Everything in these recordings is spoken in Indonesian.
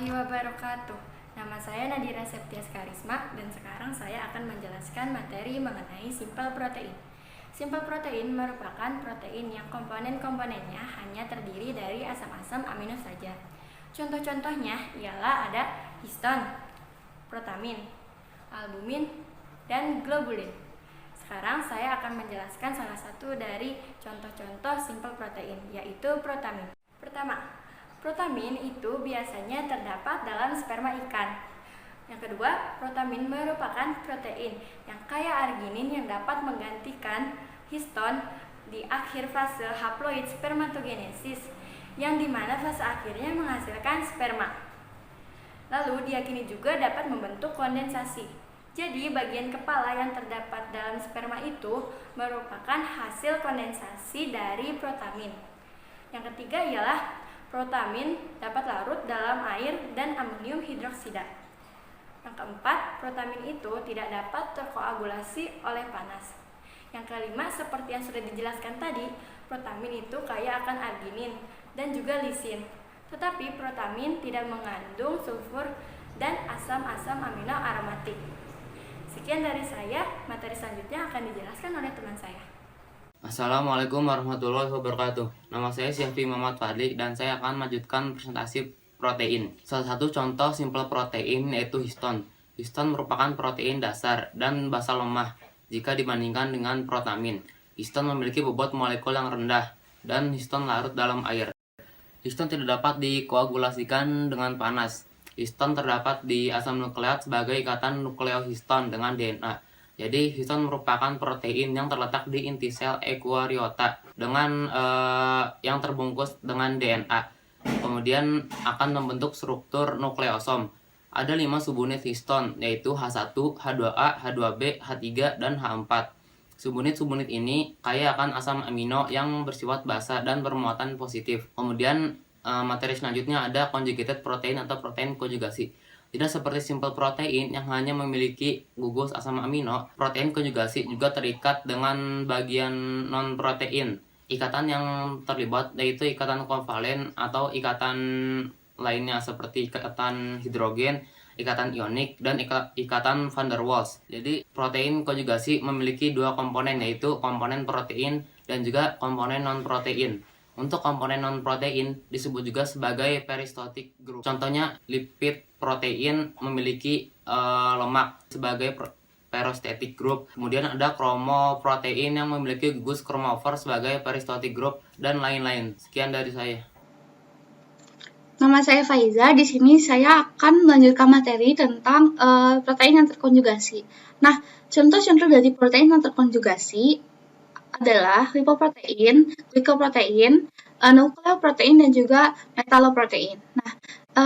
warahmatullahi wabarakatuh. Nama saya Nadira Septias Karisma dan sekarang saya akan menjelaskan materi mengenai simpel protein. Simpel protein merupakan protein yang komponen-komponennya hanya terdiri dari asam-asam amino saja. Contoh-contohnya ialah ada histon, protamin, albumin, dan globulin. Sekarang saya akan menjelaskan salah satu dari contoh-contoh simpel protein, yaitu protamin. Pertama, protamin itu biasanya terdapat dalam sperma ikan. Yang kedua, protamin merupakan protein yang kaya arginin yang dapat menggantikan histon di akhir fase haploid spermatogenesis, yang dimana fase akhirnya menghasilkan sperma. Lalu diyakini juga dapat membentuk kondensasi. Jadi bagian kepala yang terdapat dalam sperma itu merupakan hasil kondensasi dari protamin. Yang ketiga ialah protamin dapat larut dalam air dan amonium hidroksida. Yang keempat, protamin itu tidak dapat terkoagulasi oleh panas. Yang kelima, seperti yang sudah dijelaskan tadi, protamin itu kaya akan arginin dan juga lisin. Tetapi protamin tidak mengandung sulfur dan asam-asam amino aromatik. Sekian dari saya, materi selanjutnya akan dijelaskan oleh teman saya. Assalamualaikum warahmatullahi wabarakatuh. Nama saya Syafi Muhammad Fadli dan saya akan melanjutkan presentasi protein. Salah satu contoh simpel protein yaitu histon. Histon merupakan protein dasar dan basa lemah jika dibandingkan dengan protamin. Histon memiliki bobot molekul yang rendah dan histon larut dalam air. Histon tidak dapat dikoagulasikan dengan panas. Histon terdapat di asam nukleat sebagai ikatan nukleohiston dengan DNA. Jadi histon merupakan protein yang terletak di inti sel eukaryota dengan yang terbungkus dengan DNA. Kemudian akan membentuk struktur nukleosom. Ada 5 subunit histon yaitu H1, H2A, H2B, H3 dan H4. Subunit-subunit ini kaya akan asam amino yang bersifat basa dan bermuatan positif. Kemudian materi selanjutnya ada conjugated protein atau protein konjugasi. Tidak seperti simpel protein yang hanya memiliki gugus asam amino, protein konjugasi juga terikat dengan bagian non-protein. Ikatan yang terlibat yaitu ikatan kovalen atau ikatan lainnya seperti ikatan hidrogen, ikatan ionik, dan ikatan van der Waals. Jadi protein konjugasi memiliki 2 komponen yaitu komponen protein dan juga komponen non-protein. Untuk komponen non-protein disebut juga sebagai peristotic group. Contohnya lipid protein memiliki lemak sebagai perostatic group. Kemudian ada kromoprotein yang memiliki gugus kromofor sebagai peristotic group dan lain-lain. Sekian dari saya. Nama saya Faiza. Di sini saya akan melanjutkan materi tentang protein yang terkonjugasi. Nah, contoh-contoh dari protein yang terkonjugasi adalah lipoprotein, glikoprotein, nukleoprotein, dan juga metaloprotein. Nah,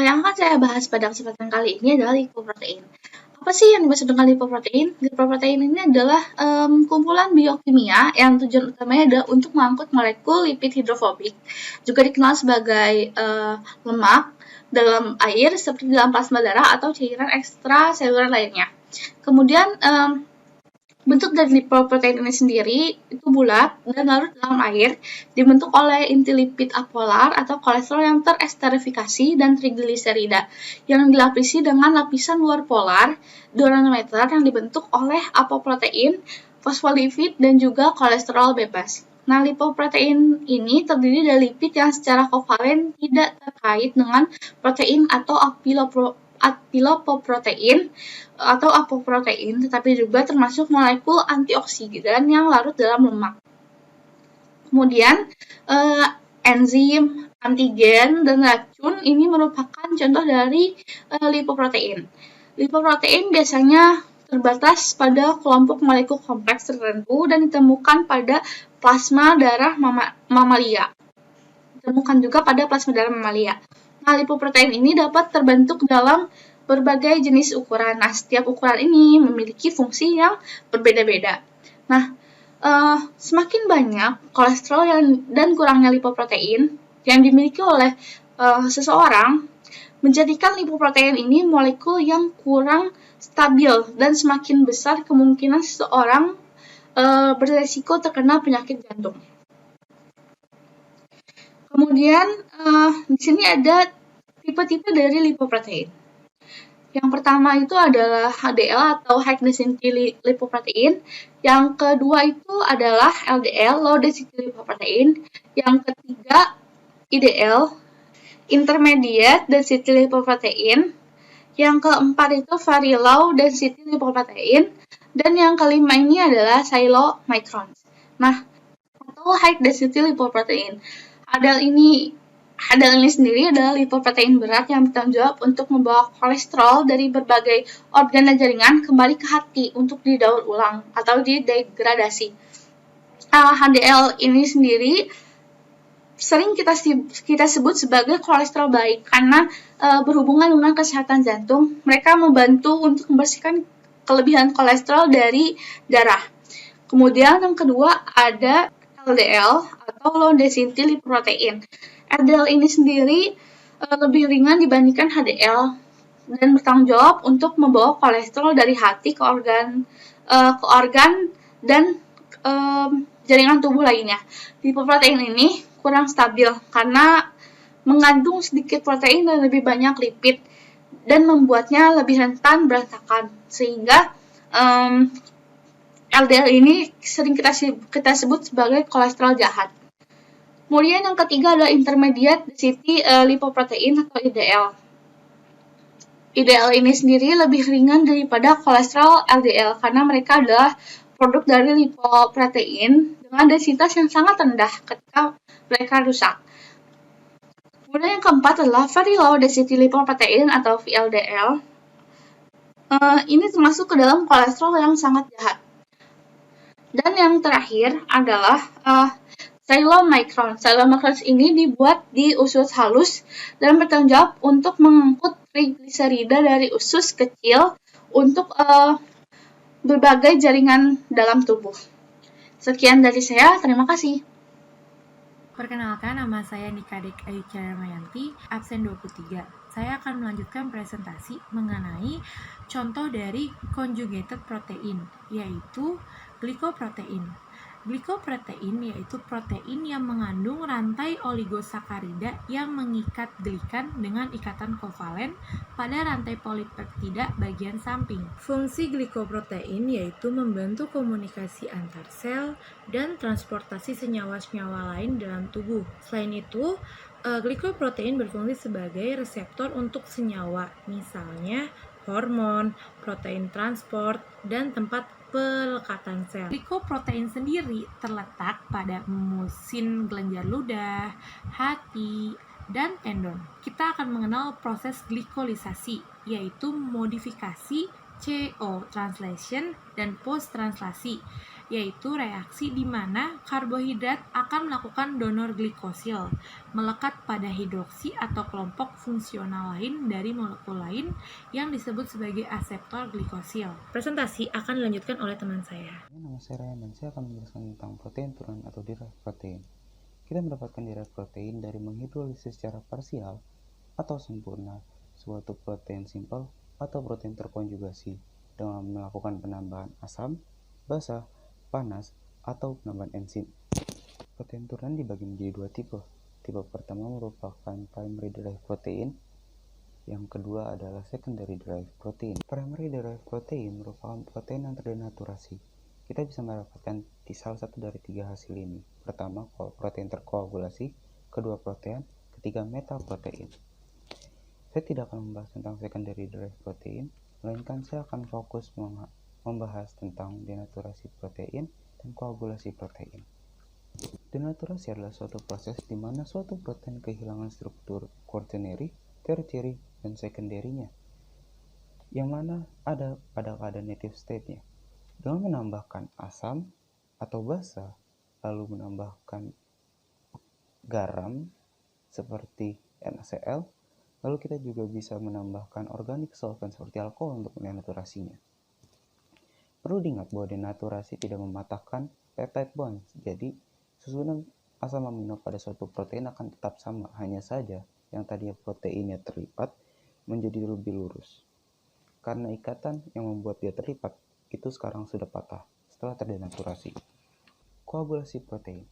yang akan saya bahas pada kesempatan kali ini adalah lipoprotein. Apa sih yang dimaksud dengan lipoprotein? Lipoprotein ini adalah kumpulan biokimia yang tujuan utamanya adalah untuk mengangkut molekul lipid hidrofobik, juga dikenal sebagai lemak dalam air seperti dalam plasma darah atau cairan ekstraseluler lainnya. Kemudian bentuk dari lipoprotein ini sendiri itu bulat dan larut dalam air, dibentuk oleh inti lipid apolar atau kolesterol yang teresterifikasi dan trigliserida yang dilapisi dengan lapisan luar polar 2 nanometer yang dibentuk oleh apoprotein, fosfolipid, dan juga kolesterol bebas. Nah, lipoprotein ini terdiri dari lipid yang secara kovalen tidak terkait dengan protein atau apiloprotein atau apoprotein, tetapi juga termasuk molekul antioksidan yang larut dalam lemak. Kemudian enzim, antigen, dan racun ini merupakan contoh dari lipoprotein. Lipoprotein biasanya terbatas pada kelompok molekul kompleks tertentu dan ditemukan pada plasma darah mamalia. Ditemukan juga pada plasma darah mamalia. Nah, lipoprotein ini dapat terbentuk dalam berbagai jenis ukuran. Nah, setiap ukuran ini memiliki fungsi yang berbeda-beda. Nah, semakin banyak kolesterol dan kurangnya lipoprotein yang dimiliki oleh seseorang menjadikan lipoprotein ini molekul yang kurang stabil dan semakin besar kemungkinan seseorang beresiko terkena penyakit jantung. Kemudian di sini ada tipe-tipe dari lipoprotein. Yang pertama itu adalah HDL atau high density lipoprotein. Yang kedua itu adalah LDL, low density lipoprotein. Yang ketiga IDL, intermediate density lipoprotein. Yang keempat itu very low density lipoprotein. Dan yang kelima ini adalah chylomicrons. Nah, atau high density lipoprotein. HDL ini sendiri adalah lipoprotein berat yang bertanggung jawab untuk membawa kolesterol dari berbagai organ dan jaringan kembali ke hati untuk didaur ulang atau didegradasi. HDL ini sendiri sering kita sebut sebagai kolesterol baik karena berhubungan dengan kesehatan jantung. Mereka membantu untuk membersihkan kelebihan kolesterol dari darah. Kemudian yang kedua ada LDL atau low density lipoprotein. LDL ini sendiri lebih ringan dibandingkan HDL dan bertanggung jawab untuk membawa kolesterol dari hati ke organ dan jaringan tubuh lainnya. Lipoprotein ini kurang stabil karena mengandung sedikit protein dan lebih banyak lipid dan membuatnya lebih rentan berantakan, sehingga LDL ini sering kita sebut sebagai kolesterol jahat. Kemudian yang ketiga adalah intermediate density lipoprotein atau IDL. IDL ini sendiri lebih ringan daripada kolesterol LDL karena mereka adalah produk dari lipoprotein dengan densitas yang sangat rendah ketika mereka rusak. Kemudian yang keempat adalah very low density lipoprotein atau VLDL. Ini termasuk ke dalam kolesterol yang sangat jahat. Dan yang terakhir adalah chylomicron. Chylomicron ini dibuat di usus halus dan bertanggung jawab untuk mengangkut trigliserida dari usus kecil untuk berbagai jaringan dalam tubuh. Sekian dari saya, terima kasih. Perkenalkan, nama saya Nikadek Aicha Ramayanti, absen 23. Saya akan melanjutkan presentasi mengenai contoh dari conjugated protein, yaitu glikoprotein. Glikoprotein yaitu protein yang mengandung rantai oligosakarida yang mengikat glikan dengan ikatan kovalen pada rantai polipeptida bagian samping. Fungsi glikoprotein yaitu membantu komunikasi antar sel dan transportasi senyawa-senyawa lain dalam tubuh. Selain itu, glikoprotein berfungsi sebagai reseptor untuk senyawa, misalnya hormon, protein transport, dan tempat pelekatan sel. Glikoprotein sendiri terletak pada musin kelenjar ludah, hati, dan tendon. Kita akan mengenal proses glikolisasi, yaitu modifikasi CO translation dan post translasi, yaitu reaksi di mana karbohidrat akan melakukan donor glikosil, melekat pada hidroksi atau kelompok fungsional lain dari molekul lain yang disebut sebagai aseptor glikosil. Presentasi akan dilanjutkan oleh teman saya. Nama saya Ryan dan saya akan menjelaskan tentang protein turunan atau derived protein. Kita mendapatkan derived protein dari menghidrolisis secara parsial atau sempurna suatu protein simpel atau protein terkonjugasi dengan melakukan penambahan asam, basa, panas, atau penambahan enzim. Protein turunan dibagi menjadi dua tipe. Tipe pertama merupakan primary derived protein, yang kedua adalah secondary derived protein. Primary derived protein merupakan protein yang terdenaturasi. Kita bisa mendapatkan di salah satu dari tiga hasil ini. Pertama, protein terkoagulasi, kedua protein, ketiga metaprotein. Saya tidak akan membahas tentang secondary derived protein, melainkan saya akan fokus membahas tentang denaturasi protein dan koagulasi protein. Denaturasi adalah suatu proses di mana suatu protein kehilangan struktur quaternary, tertiary, dan secondary-nya, yang mana ada pada keadaan native state-nya. Dengan menambahkan asam atau basa, lalu menambahkan garam seperti NaCl, lalu kita juga bisa menambahkan organic solvent seperti alkohol untuk denaturasinya. Perlu diingat bahwa denaturasi tidak mematahkan peptide bonds, jadi susunan asam amino pada suatu protein akan tetap sama, hanya saja yang tadinya proteinnya terlipat menjadi lebih lurus. Karena ikatan yang membuat dia terlipat itu sekarang sudah patah setelah terdenaturasi. Koagulasi protein.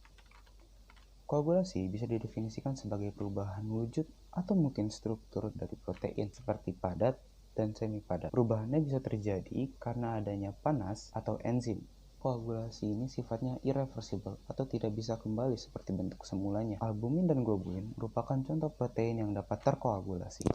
Koagulasi bisa didefinisikan sebagai perubahan wujud atau mungkin struktur dari protein seperti padat dan semi padat. Perubahannya bisa terjadi karena adanya panas atau enzim. Koagulasi ini sifatnya irreversible atau tidak bisa kembali seperti bentuk semulanya. Albumin dan globulin merupakan contoh protein yang dapat terkoagulasi.